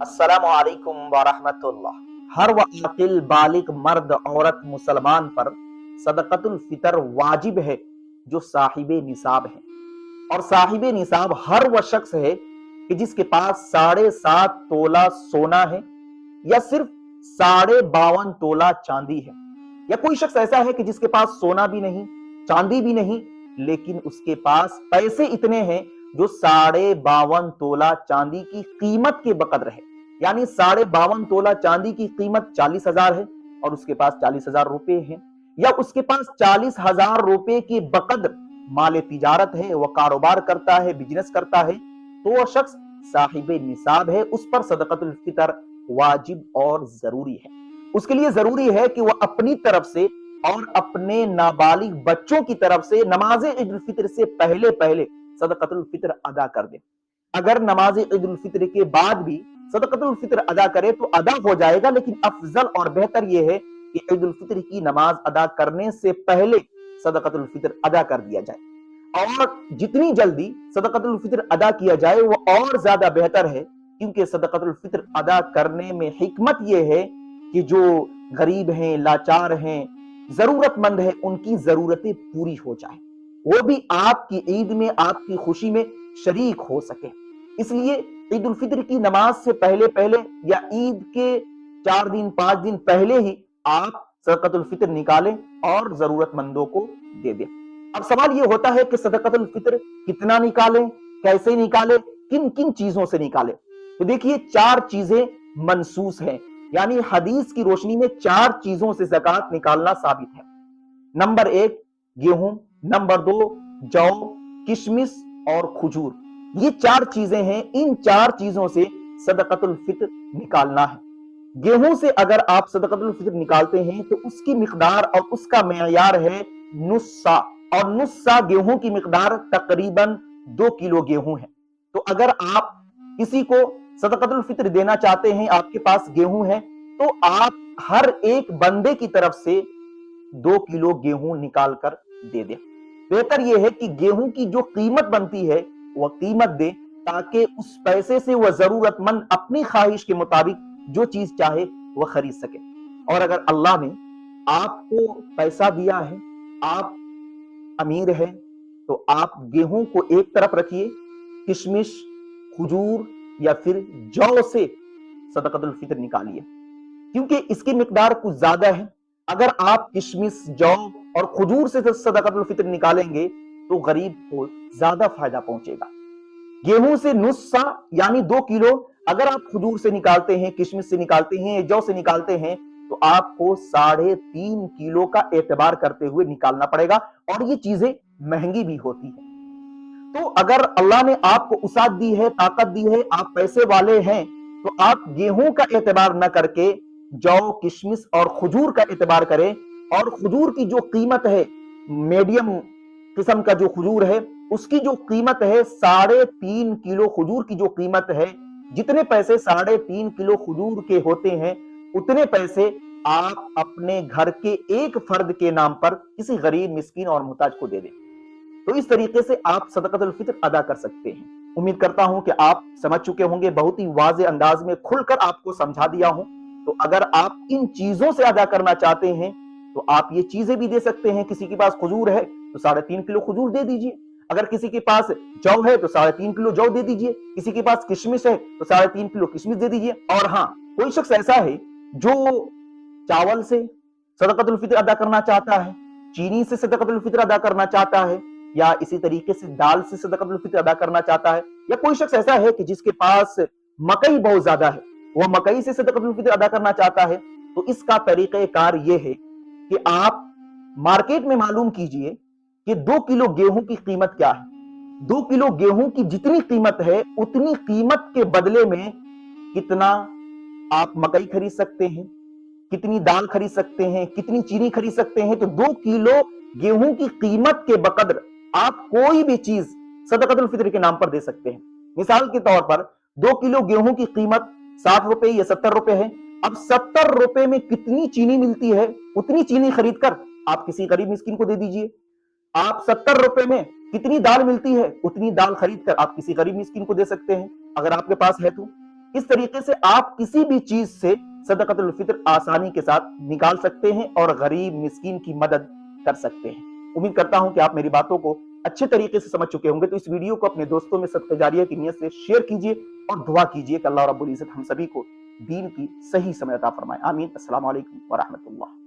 अस्सलामु अलैकुम वरहमतुल्लाह। हर वाकिल बालिग मर्द औरत मुसलमान पर सदक़तुल फितर वाजिब है जो साहिब निसाब है। और साहिब निसाब हर वह शख्स है कि जिसके पास 7.5 तोला सोना है या सिर्फ 52.5 तोला चांदी है, या कोई शख्स ऐसा है कि जिसके पास सोना भी नहीं, चांदी भी नहीं, लेकिन उसके पास पैसे इतने हैं जो 52.5 तोला चांदी की कीमत के बकदर है। यानी 52.5 तोला चांदी की कीमत 40,000 है और उसके पास 40,000 रुपए हैं, या उसके पास 40,000 रुपए के बकदर माल तिजारत है, वह कारोबार करता है, बिजनेस करता है, तो वह शख्स साहिब निसाब है, उस पर सदक़तुल फितर वाजिब और जरूरी है। उसके लिए जरूरी है कि वह अपनी तरफ से और अपने नाबालिग बच्चों की तरफ से नमाज ईद उल फितर से पहले पहले सदक़तुल फितर अदा कर दे। अगर नमाज ईद उल फितर के बाद भी सदक़तुल फितर अदा करे तो अदा हो जाएगा, लेकिन अफजल और बेहतर यह है कि ईद उल फितर की नमाज अदा करने से पहले सदक़तुल फितर अदा कर दिया जाए, और जितनी जल्दी सदक़तुल फितर अदा किया जाए वो और ज्यादा बेहतर है, क्योंकि सदक़तुल फितर अदा करने में हिकमत यह है कि जो गरीब हैं, लाचार हैं, जरूरतमंद है, उनकी जरूरतें पूरी हो जाए, वो भी आपकी ईद में, आपकी खुशी में शरीक हो सके। इसलिए ईद उल फितर की नमाज से पहले पहले या ईद के 4 दिन 5 दिन पहले ही आप सदक़तुल फितर निकालें और जरूरतमंदों को दे दें। अब सवाल ये होता है कि सदक़तुल फितर कितना निकालें, कैसे निकालें, किन किन चीजों से निकालें। तो देखिए 4 चीजें मनसूस हैं, यानी हदीस की रोशनी में 4 चीजों से ज़कात निकालना साबित है। नंबर 1 गेहूं, नंबर 2 जौ, किशमिश और खजूर। ये 4 चीजें हैं, इन 4 चीजों से सदक़तुल फितर निकालना है। गेहूं से अगर आप सदक़तुल फितर निकालते हैं तो उसकी मिकदार और उसका मेयार है नुस्सा, और नुस्सा गेहूं की मिकदार तकरीबन 2 किलो गेहूं है। तो अगर आप किसी को सदक़तुल फितर देना चाहते हैं, आपके पास गेहूं है, तो आप हर एक बंदे की तरफ से 2 किलो गेहूं निकाल कर दे दें। बेहतर यह है कि गेहूं की जो कीमत बनती है वह कीमत दे, ताकि उस पैसे से वह जरूरतमंद अपनी ख्वाहिश के मुताबिक जो चीज चाहे वह खरीद सके। और अगर अल्लाह ने आपको पैसा दिया है, आप अमीर हैं, तो आप गेहूं को एक तरफ रखिए, किशमिश, खजूर या फिर जौ से सदक़तुल फितर निकालिए, क्योंकि इसकी मिकदार कुछ ज्यादा है। अगर आप किशमिश, जौ और खजूर से सदक़तुल फितर निकालेंगे तो गरीब को ज्यादा फायदा पहुंचेगा। गेहूं से नुस्सा यानी 2 किलो अगर आप खजूर से निकालते हैं, किशमिश से निकालते हैं, जौ से निकालते हैं, तो आपको 3.5 किलो का एतबार करते हुए निकालना पड़ेगा, और ये चीजें महंगी भी होती है। तो अगर अल्लाह ने आपको उसात दी है, ताकत दी है, आप पैसे वाले हैं, तो आप गेहूं का एतबार न करके जौ, किशमिश और खजूर का एतबार करें। और खजूर की जो कीमत है, मीडियम किस्म का जो खजूर है, उसकी जो कीमत है 3.5 किलो खजूर की जो कीमत है, जितने पैसे 3.5 किलो खजूर के होते हैं, उतने पैसे आप अपने घर के एक फर्द के नाम पर किसी गरीब, मिस्कीन और मुहताज को दे दें। तो इस तरीके से आप सदक़तुल फितर अदा कर सकते हैं। उम्मीद करता हूं कि आप समझ चुके होंगे, बहुत ही वाज़ेह अंदाज में खुलकर आपको समझा दिया हूं। तो अगर आप इन चीजों से अदा करना चाहते हैं तो आप ये चीजें भी दे सकते हैं। किसी के पास खजूर है तो 3.5 किलो खजूर दे दीजिए, अगर किसी के पास जौ है तो 3.5 किलो जौ दे दीजिए, किसी के पास किशमिश है तो 3.5 किलो किशमिश दे दीजिए। और हाँ, कोई शख्स ऐसा है जो चावल से सदक़तुल फितर अदा करना चाहता है, चीनी से सदक़तुल फितर अदा करना चाहता है, या इसी तरीके से दाल से सदक़तुल फितर अदा करना चाहता है, या कोई शख्स ऐसा है कि जिसके पास मकई बहुत ज्यादा है, वह मकई से सदक़तुल फितर अदा करना चाहता है, तो इसका तरीक़ेकार यह है कि आप मार्केट में मालूम कीजिए कि 2 किलो गेहूं की कीमत क्या है। 2 किलो गेहूं की जितनी कीमत है, उतनी कीमत के बदले में कितना आप मकई खरीद सकते हैं, कितनी दाल खरीद सकते हैं, कितनी चीनी खरीद सकते हैं। तो 2 किलो गेहूं की कीमत के बकदर आप कोई भी चीज सदक़तुल फितर के नाम पर दे सकते हैं। मिसाल के तौर पर 2 किलो गेहूं की कीमत 60 रुपए या 70 रुपए है। अब 70 रुपए में कितनी चीनी मिलती है, उतनी चीनी खरीदकर आप किसी गरीब मिस्किन को दे दीजिए। आप 70 रुपए में कितनी दाल मिलती है, उतनी दाल खरीदकर आप किसी गरीब मिस्किन को दे सकते हैं, अगर आपके पास है तो। اس طریقے سے آپ کسی بھی چیز سے صدقۃ الفطر آسانی کے ساتھ نکال سکتے ہیں اور غریب مسکین کی مدد کر سکتے ہیں۔ امید کرتا ہوں کہ آپ میری باتوں کو اچھے طریقے سے سمجھ چکے ہوں گے، تو اس ویڈیو کو اپنے دوستوں میں صدقہ جاریہ کی نیت سے شیئر کیجئے اور دعا کیجئے کہ اللہ رب العزت ہم سبھی کو دین کی صحیح سمجھ عطا فرمائے۔ آمین۔ السلام علیکم ورحمۃ اللہ۔